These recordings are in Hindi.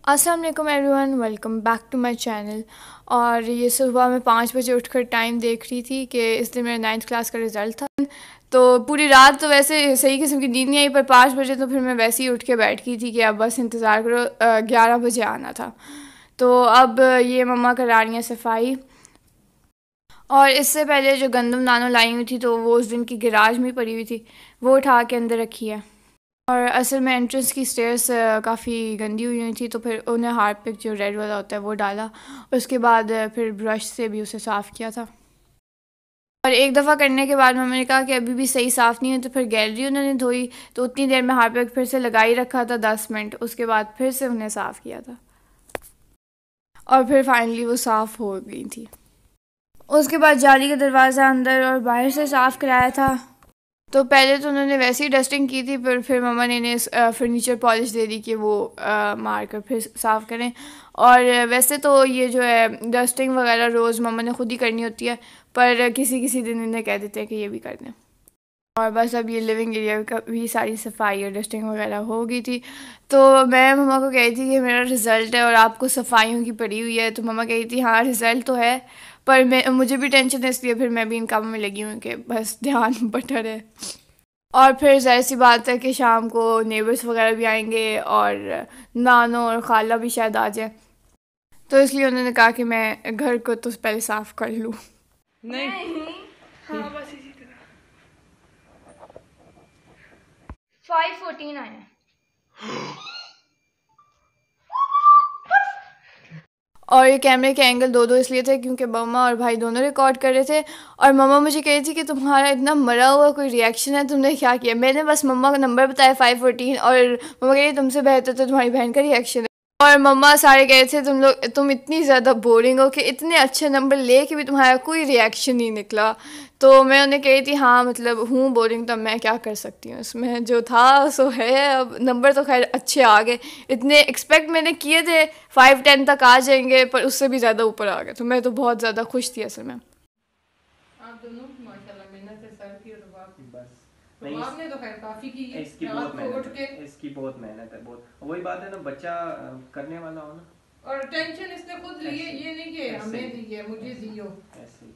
अस्सलाम वालेकुम everyone, welcome back to my channel. और ये सुबह मैं 5 बजे उठकर टाइम देख रही थी कि इस दिन मेरा 9th क्लास का रिज़ल्ट था। तो पूरी रात तो वैसे सही किस्म की नींद नहीं आई, पर 5 बजे तो फिर मैं वैसे ही उठ के बैठ गई थी कि अब बस इंतज़ार करो, 11 बजे आना था। तो अब ये मम्मा करा रही हैं सफाई। और इससे पहले जो गंदम नानो लाई हुई थी तो वो उस दिन की गैराज में पड़ी हुई थी, वो उठा के अंदर रखी है। और असल में एंट्रेंस की स्टेयर्स काफ़ी गंदी हुई थी, तो फिर उन्हें हार्पिक जो रेड वाला होता है वो डाला। उसके बाद फिर ब्रश से भी उसे साफ़ किया था। और एक दफ़ा करने के बाद मम्मी ने कहा कि अभी भी सही साफ़ नहीं है, तो फिर गैलरी उन्होंने धोई। तो उतनी देर में हार्पिक फिर से लगा ही रखा था 10 मिनट, उसके बाद फिर से उन्हें साफ़ किया था और फिर फाइनली वो साफ़ हो गई थी। उसके बाद जाली का दरवाज़ा अंदर और बाहर से साफ़ कराया था। तो पहले तो उन्होंने वैसे ही डस्टिंग की थी, पर फिर मम्मा ने इन्हें फर्नीचर पॉलिश दे दी कि वो मार कर फिर साफ़ करें। और वैसे तो ये जो है डस्टिंग वगैरह रोज़ मम्मा ने खुद ही करनी होती है, पर किसी किसी दिन इन्हें कह देते हैं कि ये भी कर दें। और बस अब ये लिविंग एरिया का भी सारी सफाई और डस्टिंग वगैरह हो गई थी। तो मैं मम्मा को कही थी कि मेरा रिज़ल्ट है और आपको सफाइयों की पड़ी हुई है। तो मम्मा कही थी हाँ रिज़ल्ट तो है, पर मैं मुझे भी टेंशन है, इसलिए फिर मैं भी इन कामों में लगी हूँ कि बस ध्यान बटा रहे। और फिर ज़ाहिर सी बात है कि शाम को नेबर्स वगैरह भी आएंगे और नानो और खाला भी शायद आ जाए, तो इसलिए उन्होंने कहा कि मैं घर को तो पहले साफ़ कर लूँ। नहीं, हाँ बस इसी तरह 5:14 आए हैं। और ये कैमरे के एंगल दो दो इसलिए थे क्योंकि मम्मा और भाई दोनों रिकॉर्ड कर रहे थे। और मम्मा मुझे कह रही थी कि तुम्हारा इतना मरा हुआ कोई रिएक्शन है, तुमने क्या किया। मैंने बस मम्मा का नंबर बताया 5:14, और मम्मा कह रही तुमसे बेहतर तो तुम्हारी बहन का रिएक्शन है। और मम्मा सारे कह रहे थे तुम इतनी ज़्यादा बोरिंग हो कि इतने अच्छे नंबर ले के भी तुम्हारा कोई रिएक्शन नहीं निकला। तो मैं उन्हें कह रही थी हाँ मतलब हूँ बोरिंग, तो मैं क्या कर सकती हूँ, इसमें जो था सो है। अब नंबर तो खैर अच्छे आ गए, इतने एक्सपेक्ट मैंने किए थे 5-10 तक आ जाएंगे, पर उससे भी ज़्यादा ऊपर आ गए, तो मैं तो बहुत ज़्यादा खुश थी असल में। आप दोनों माशाल्लाह मेहनत से सर की और बस तो नहीं, आपने तो खैर काफी की है। इसकी रात बहुत को मेहनत उठ के है, इसकी बहुत मेहनत है, बहुत वही बात है ना, बच्चा करने वाला हो ना। और टेंशन इसने खुद ली है, ऐसे- ये नहीं कि ऐसे हमें ही- दी है मुझे ऐसे- दी हो। ऐसे ही।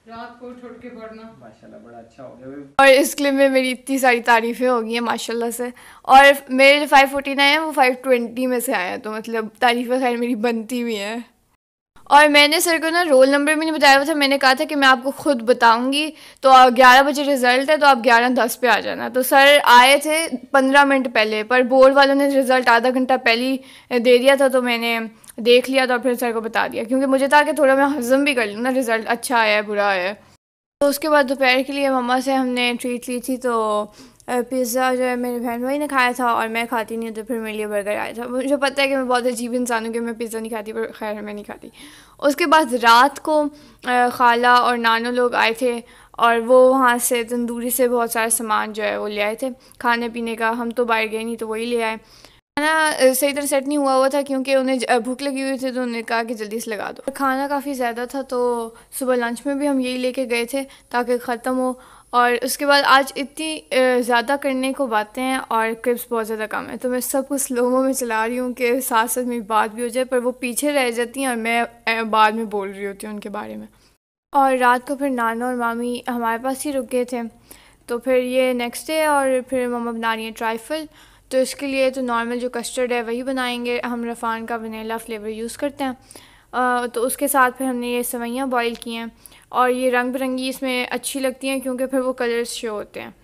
रात को उठ के पढ़ना माशाल्लाह बड़ा अच्छा हो गया। और इस क्लिप में मेरी इतनी सारी तारीफ़ें हो गई हैं माशाल्लाह से। और मेरे जो 5:14 आए हैं वो 5:20 में से आए हैं, तो मतलब तारीफ़ें खैर मेरी बनती हुई हैं। और मैंने सर को ना रोल नंबर भी नहीं बताया हुआ था, मैंने कहा था कि मैं आपको खुद बताऊंगी, तो 11 बजे रिज़ल्ट है तो आप 11:10 पे आ जाना। तो सर आए थे 15 मिनट पहले, पर बोर्ड वालों ने रिज़ल्ट आधा घंटा पहले ही दे दिया था, तो मैंने देख लिया था और फिर सर को बता दिया, क्योंकि मुझे था कि थोड़ा मैं हज़म भी कर लूँ ना रिज़ल्ट अच्छा आया है बुरा आया है। तो उसके बाद दोपहर के लिए मम्मा से हमने ट्रीट ली थी, तो पिज़्ज़ा जो है मेरे बहन भाई ने खाया था और मैं खाती नहीं, तो फिर मेरे लिए बर्गर आया था। मुझे पता है कि मैं बहुत अजीब इंसान हूँ कि मैं पिज़्ज़ा नहीं खाती, पर खैर मैं नहीं खाती। उसके बाद रात को खाला और नानो लोग आए थे, और वो वहाँ से तंदूरी से बहुत सारा सामान जो है वो ले आए थे खाने पीने का। हम तो बाहर गए नहीं, तो वही ले आए। खाना सही तरह सेट नहीं हुआ हुआ था क्योंकि उन्हें भूख लगी हुई थी, तो उन्होंने कहा कि जल्दी से लगा दो। खाना काफ़ी ज़्यादा था, तो सुबह लंच में भी हम यही लेके गए थे ताकि ख़त्म हो। और उसके बाद आज इतनी ज़्यादा करने को बातें हैं और क्लिप्स बहुत ज़्यादा कम है, तो मैं सब कुछ स्लोमो में चला रही हूँ कि साथ साथ मेरी बात भी हो जाए, पर वो पीछे रह जाती हैं और मैं बाद में बोल रही होती हूँ उनके बारे में। और रात को फिर नाना और मामी हमारे पास ही रुक गए थे। तो फिर ये नेक्स्ट डे, और फिर मम्मा बना रही है ट्राइफल। तो इसके लिए तो नॉर्मल जो कस्टर्ड है वही बनाएंगे, हम रफ़ान का वनीला फ्लेवर यूज़ करते हैं। तो उसके साथ फिर हमने ये सेवइयाँ बॉईल की हैं, और ये रंग बिरंगी इसमें अच्छी लगती हैं क्योंकि फिर वो कलर्स शो होते हैं।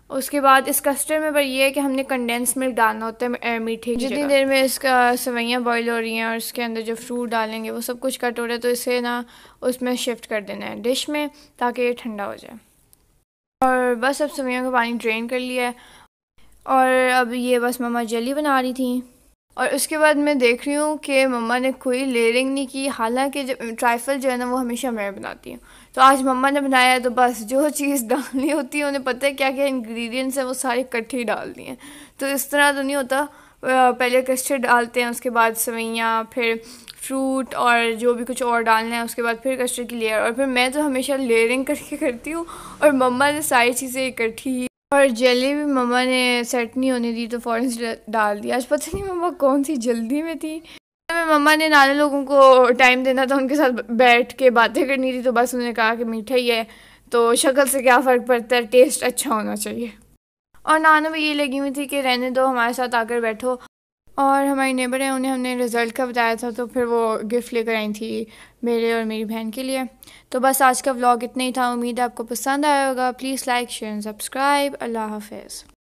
उसके बाद इस कस्टर्ड में पर ये है कि हमने कंडेंस मिल्क डालना होता है मीठे की जगह। जितनी देर में इसका सेवइयाँ बॉईल हो रही हैं और इसके अंदर जो फ्रूट डालेंगे वो सब कुछ कट हो रहा है, तो इसे ना उसमें शिफ्ट कर देना है डिश में, ताकि ये ठंडा हो जाए। और बस अब सेवइयों का पानी ड्रेन कर लिया है, और अब ये बस मम्मा जेली बना रही थी। और उसके बाद मैं देख रही हूँ कि मम्मा ने कोई लेयरिंग नहीं की, हालांकि जब ट्राइफल जो है ना वो हमेशा मैं बनाती हूँ। तो आज मम्मा ने बनाया है, तो बस जो चीज़ डालनी होती है उन्हें पता है क्या क्या इंग्रेडिएंट्स हैं, वो सारे इकट्ठे ही डाल दिए हैं। तो इस तरह तो नहीं होता, पहले कस्टर्ड डालते हैं, उसके बाद सेवइयाँ, फिर फ्रूट और जो भी कुछ और डालना है, उसके बाद फिर कस्टर्ड की लेयर। और फिर मैं तो हमेशा लेयरिंग करके करती हूँ, और मम्मा ने सारी चीज़ें इकट्ठी और जेली भी मम्मा ने सेट नहीं होने दी तो फ़ौरन से डाल दिया। आज पता नहीं मम्मा कौन सी जल्दी में थी। मम्मा ने नाना लोगों को टाइम देना था, उनके साथ बैठ के बातें करनी थी, तो बस उन्होंने कहा कि मीठा ही है तो शक्ल से क्या फ़र्क पड़ता है, टेस्ट अच्छा होना चाहिए। और नाना भी ये लगी हुई थी कि रहने दो, हमारे साथ आकर बैठो। और हमारी नेबर है, उन्हें हमने रिज़ल्ट का बताया था तो फिर वो गिफ्ट लेकर आई थी मेरे और मेरी बहन के लिए। तो बस आज का व्लॉग इतना ही था। उम्मीद है आपको पसंद आया होगा। Please like share and subscribe. अल्लाह हाफ़िज़।